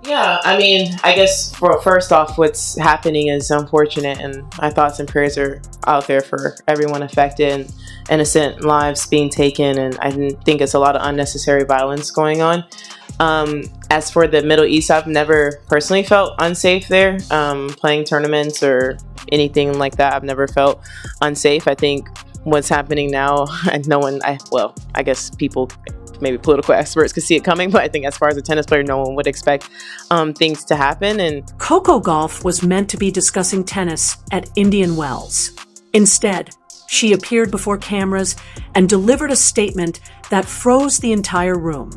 Yeah, I mean, I guess for first off, what's happening is unfortunate, and my thoughts and prayers are out there for everyone affected and innocent lives being taken. And I think it's a lot of unnecessary violence going on. As for the Middle East, I've never personally felt unsafe there. Playing tournaments or anything like that, I've never felt unsafe. I think what's happening now, and I guess people, maybe political experts, could see it coming, but I think as far as a tennis player, no one would expect things to happen. And Coco Gauff was meant to be discussing tennis at Indian Wells. Instead, she appeared before cameras and delivered a statement that froze the entire room.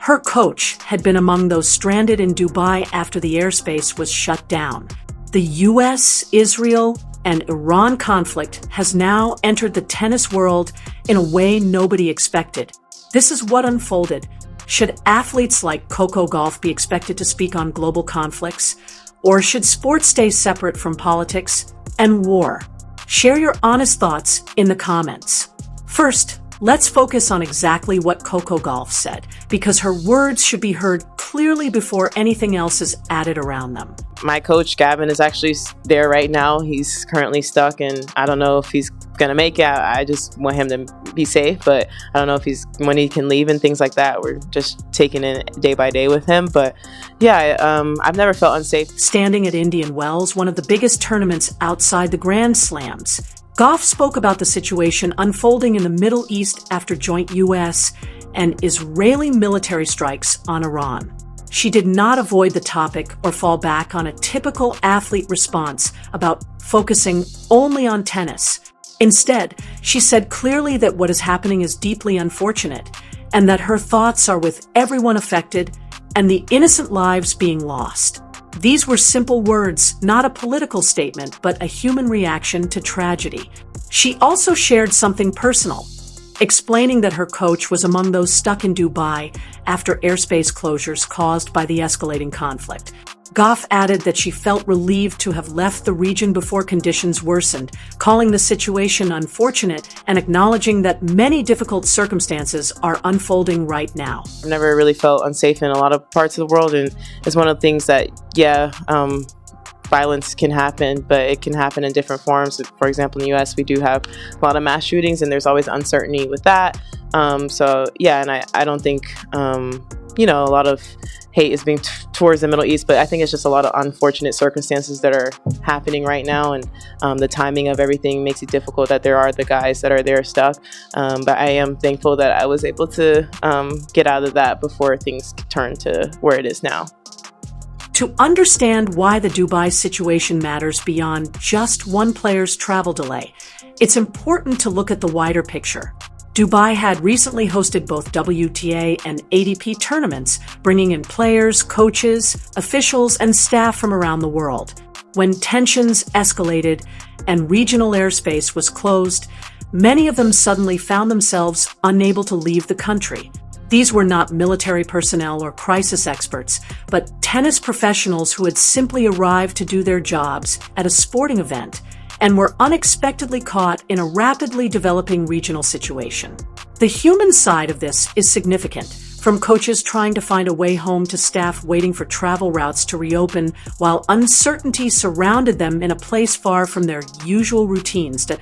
Her coach had been among those stranded in Dubai after the airspace was shut down. The US, Israel, and Iran conflict has now entered the tennis world in a way nobody expected. This is what unfolded. Should athletes like Coco Gauff be expected to speak on global conflicts? Or should sports stay separate from politics and war? Share your honest thoughts in the comments. First, let's focus on exactly what Coco Gauff said, because her words should be heard clearly before anything else is added around them. my coach, Gavin, is actually there right now. He's currently stuck, and I don't know if he's going to make it. I just want him to be safe, but I don't know if when he can leave and things like that. We're just taking it day by day with him. But yeah, I've never felt unsafe. Standing at Indian Wells, one of the biggest tournaments outside the Grand Slams, Gauff spoke about the situation unfolding in the Middle East after joint U.S. and Israeli military strikes on Iran. She did not avoid the topic or fall back on a typical athlete response about focusing only on tennis. Instead, she said clearly that what is happening is deeply unfortunate and that her thoughts are with everyone affected and the innocent lives being lost. These were simple words, not a political statement, but a human reaction to tragedy. She also shared something personal, explaining that her coach was among those stuck in Dubai after airspace closures caused by the escalating conflict. Gauff added that she felt relieved to have left the region before conditions worsened, calling the situation unfortunate and acknowledging that many difficult circumstances are unfolding right now. I've never really felt unsafe in a lot of parts of the world, and it's one of the things that, violence can happen, but it can happen in different forms. For example, in the U.S., we do have a lot of mass shootings, and there's always uncertainty with that. And I don't think, a lot of hate is being towards the Middle East, but I think it's just a lot of unfortunate circumstances that are happening right now, and the timing of everything makes it difficult that there are the guys that are there stuck. But I am thankful that I was able to get out of that before things turn to where it is now. To understand why the Dubai situation matters beyond just one player's travel delay, it's important to look at the wider picture. Dubai had recently hosted both WTA and ADP tournaments, bringing in players, coaches, officials, and staff from around the world. When tensions escalated and regional airspace was closed, many of them suddenly found themselves unable to leave the country. These were not military personnel or crisis experts, but tennis professionals who had simply arrived to do their jobs at a sporting event and were unexpectedly caught in a rapidly developing regional situation. The human side of this is significant, from coaches trying to find a way home to staff waiting for travel routes to reopen while uncertainty surrounded them in a place far from their usual routines, to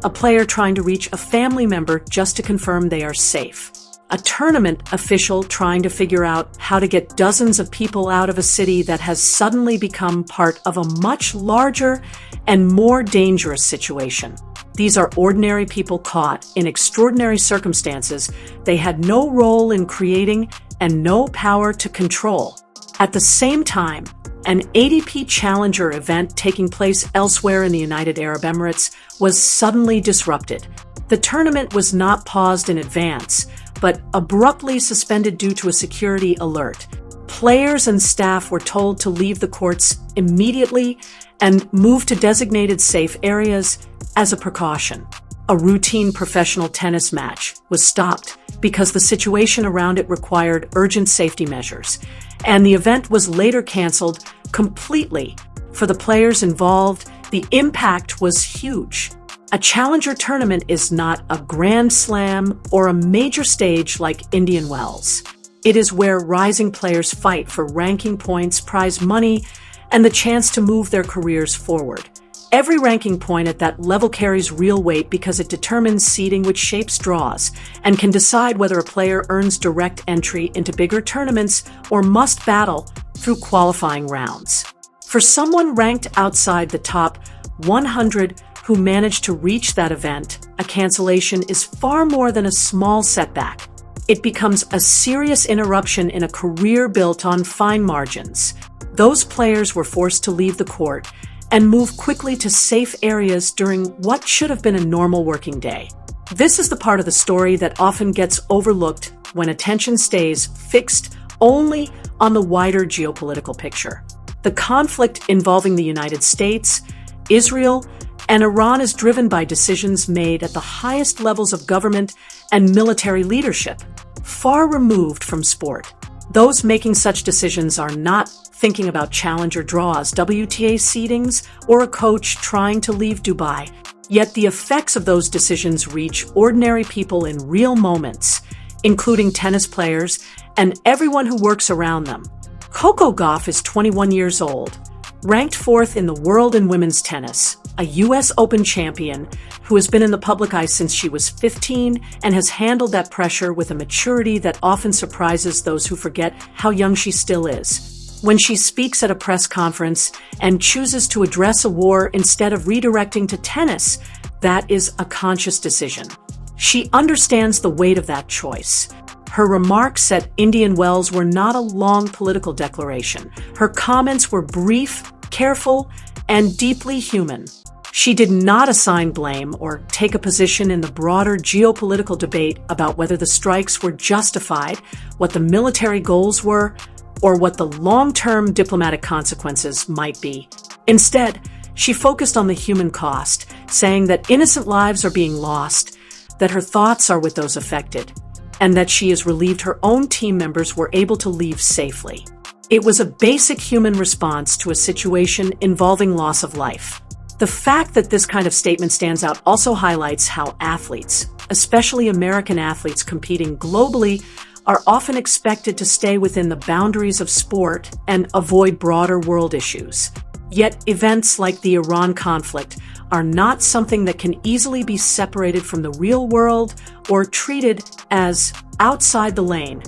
a player trying to reach a family member just to confirm they are safe. A tournament official trying to figure out how to get dozens of people out of a city that has suddenly become part of a much larger and more dangerous situation. These are ordinary people caught in extraordinary circumstances they had no role in creating and no power to control. At the same time, an ADP Challenger event taking place elsewhere in the United Arab Emirates was suddenly disrupted. The tournament was not paused in advance, but abruptly suspended due to a security alert. Players and staff were told to leave the courts immediately and move to designated safe areas as a precaution. A routine professional tennis match was stopped because the situation around it required urgent safety measures, and the event was later canceled completely. For the players involved, the impact was huge. A challenger tournament is not a grand slam or a major stage like Indian Wells. It is where rising players fight for ranking points, prize money, and the chance to move their careers forward. Every ranking point at that level carries real weight because it determines seeding, which shapes draws, and can decide whether a player earns direct entry into bigger tournaments or must battle through qualifying rounds. For someone ranked outside the top 100 who managed to reach that event, a cancellation is far more than a small setback. It becomes a serious interruption in a career built on fine margins. Those players were forced to leave the court and move quickly to safe areas during what should have been a normal working day. This is the part of the story that often gets overlooked when attention stays fixed only on the wider geopolitical picture. The conflict involving the United States, Israel, and Iran is driven by decisions made at the highest levels of government and military leadership, far removed from sport. Those making such decisions are not thinking about challenger draws, WTA seedings, or a coach trying to leave Dubai. Yet the effects of those decisions reach ordinary people in real moments, including tennis players and everyone who works around them. Coco Gauff is 21 years old, ranked fourth in the world in women's tennis, a U.S. Open champion who has been in the public eye since she was 15 and has handled that pressure with a maturity that often surprises those who forget how young she still is. When she speaks at a press conference and chooses to address a war instead of redirecting to tennis, that is a conscious decision. She understands the weight of that choice. Her remarks at Indian Wells were not a long political declaration. Her comments were brief, careful, and deeply human. She did not assign blame or take a position in the broader geopolitical debate about whether the strikes were justified, what the military goals were, or what the long-term diplomatic consequences might be. Instead, she focused on the human cost, saying that innocent lives are being lost, that her thoughts are with those affected, and that she is relieved her own team members were able to leave safely. It was a basic human response to a situation involving loss of life. The fact that this kind of statement stands out also highlights how athletes, especially American athletes competing globally, are often expected to stay within the boundaries of sport and avoid broader world issues. Yet events like the Iran conflict are not something that can easily be separated from the real world or treated as outside the lane.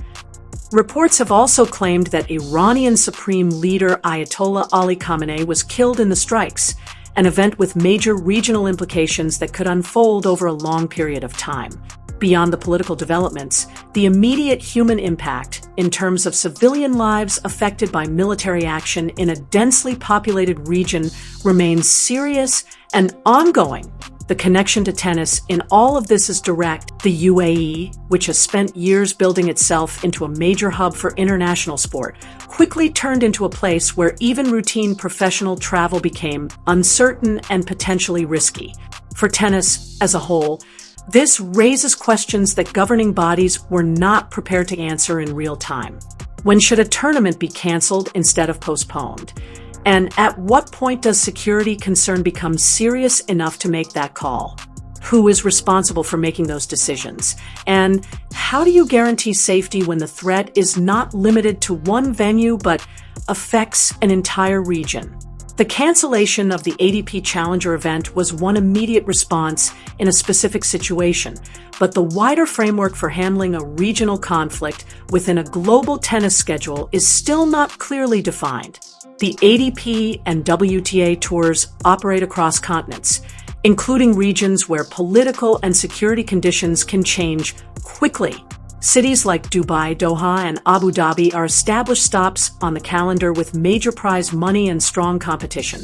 Reports have also claimed that Iranian Supreme Leader Ayatollah Ali Khamenei was killed in the strikes, an event with major regional implications that could unfold over a long period of time. Beyond the political developments, the immediate human impact in terms of civilian lives affected by military action in a densely populated region remains serious and ongoing. The connection to tennis in all of this is direct. The UAE, which has spent years building itself into a major hub for international sport, quickly turned into a place where even routine professional travel became uncertain and potentially risky. For tennis as a whole, this raises questions that governing bodies were not prepared to answer in real time. When should a tournament be canceled instead of postponed? And at what point does security concern become serious enough to make that call? Who is responsible for making those decisions? And how do you guarantee safety when the threat is not limited to one venue but affects an entire region? The cancellation of the ATP Challenger event was one immediate response in a specific situation, but the wider framework for handling a regional conflict within a global tennis schedule is still not clearly defined. The ATP and WTA tours operate across continents, including regions where political and security conditions can change quickly. Cities like Dubai, Doha, and Abu Dhabi are established stops on the calendar with major prize money and strong competition,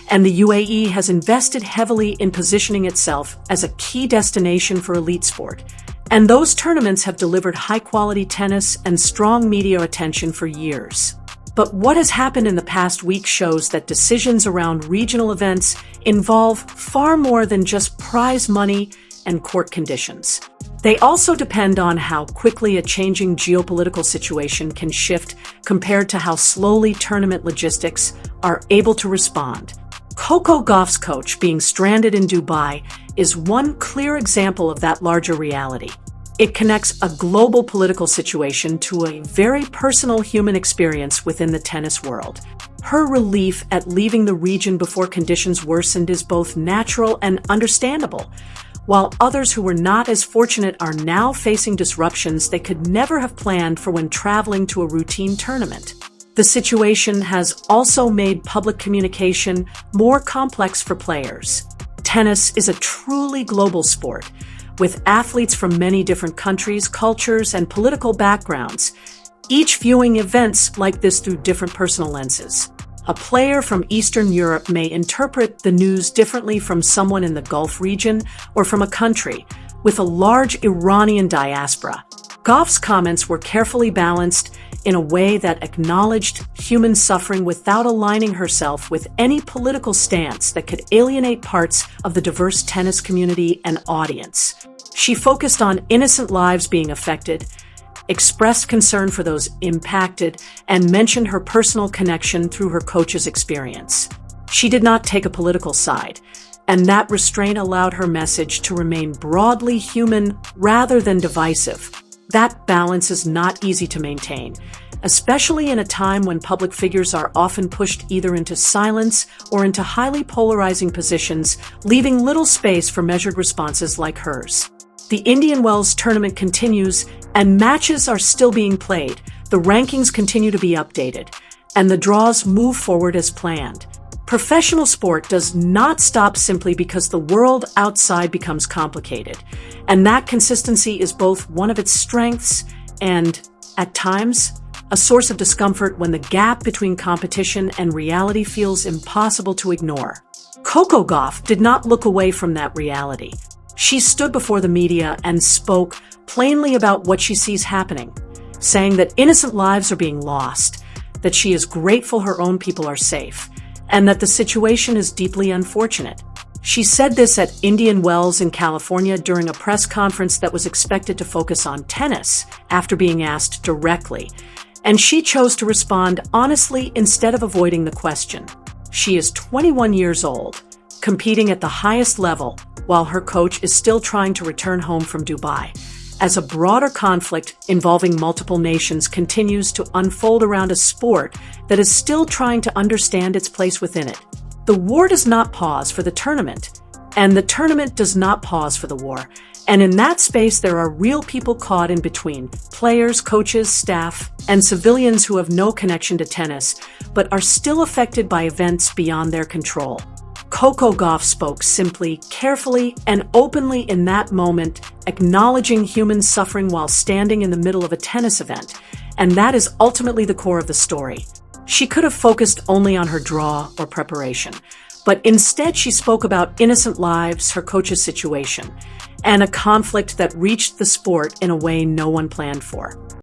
and the UAE has invested heavily in positioning itself as a key destination for elite sport. And those tournaments have delivered high-quality tennis and strong media attention for years. But what has happened in the past week shows that decisions around regional events involve far more than just prize money and court conditions. They also depend on how quickly a changing geopolitical situation can shift compared to how slowly tournament logistics are able to respond. Coco Gauff's coach being stranded in Dubai is one clear example of that larger reality. It connects a global political situation to a very personal human experience within the tennis world. Her relief at leaving the region before conditions worsened is both natural and understandable, while others who were not as fortunate are now facing disruptions they could never have planned for when traveling to a routine tournament. The situation has also made public communication more complex for players. Tennis is a truly global sport, with athletes from many different countries, cultures, and political backgrounds, each viewing events like this through different personal lenses. A player from Eastern Europe may interpret the news differently from someone in the Gulf region or from a country with a large Iranian diaspora. Gauff's comments were carefully balanced in a way that acknowledged human suffering without aligning herself with any political stance that could alienate parts of the diverse tennis community and audience. She focused on innocent lives being affected, expressed concern for those impacted, and mentioned her personal connection through her coach's experience. She did not take a political side, and that restraint allowed her message to remain broadly human rather than divisive. That balance is not easy to maintain, especially in a time when public figures are often pushed either into silence or into highly polarizing positions, leaving little space for measured responses like hers. The Indian Wells tournament continues, and matches are still being played. The rankings continue to be updated, and the draws move forward as planned. Professional sport does not stop simply because the world outside becomes complicated, and that consistency is both one of its strengths and, at times, a source of discomfort when the gap between competition and reality feels impossible to ignore. Coco Gauff did not look away from that reality. She stood before the media and spoke plainly about what she sees happening, saying that innocent lives are being lost, that she is grateful her own people are safe, and that the situation is deeply unfortunate. She said this at Indian Wells in California during a press conference that was expected to focus on tennis after being asked directly, and she chose to respond honestly instead of avoiding the question. She is 21 years old, competing at the highest level, while her coach is still trying to return home from Dubai, as a broader conflict involving multiple nations continues to unfold around a sport that is still trying to understand its place within it. The war does not pause for the tournament, and the tournament does not pause for the war. And in that space, there are real people caught in between, players, coaches, staff, and civilians who have no connection to tennis, but are still affected by events beyond their control. Coco Gauff spoke simply, carefully, and openly in that moment, acknowledging human suffering while standing in the middle of a tennis event. And that is ultimately the core of the story. She could have focused only on her draw or preparation, but instead she spoke about innocent lives, her coach's situation, and a conflict that reached the sport in a way no one planned for.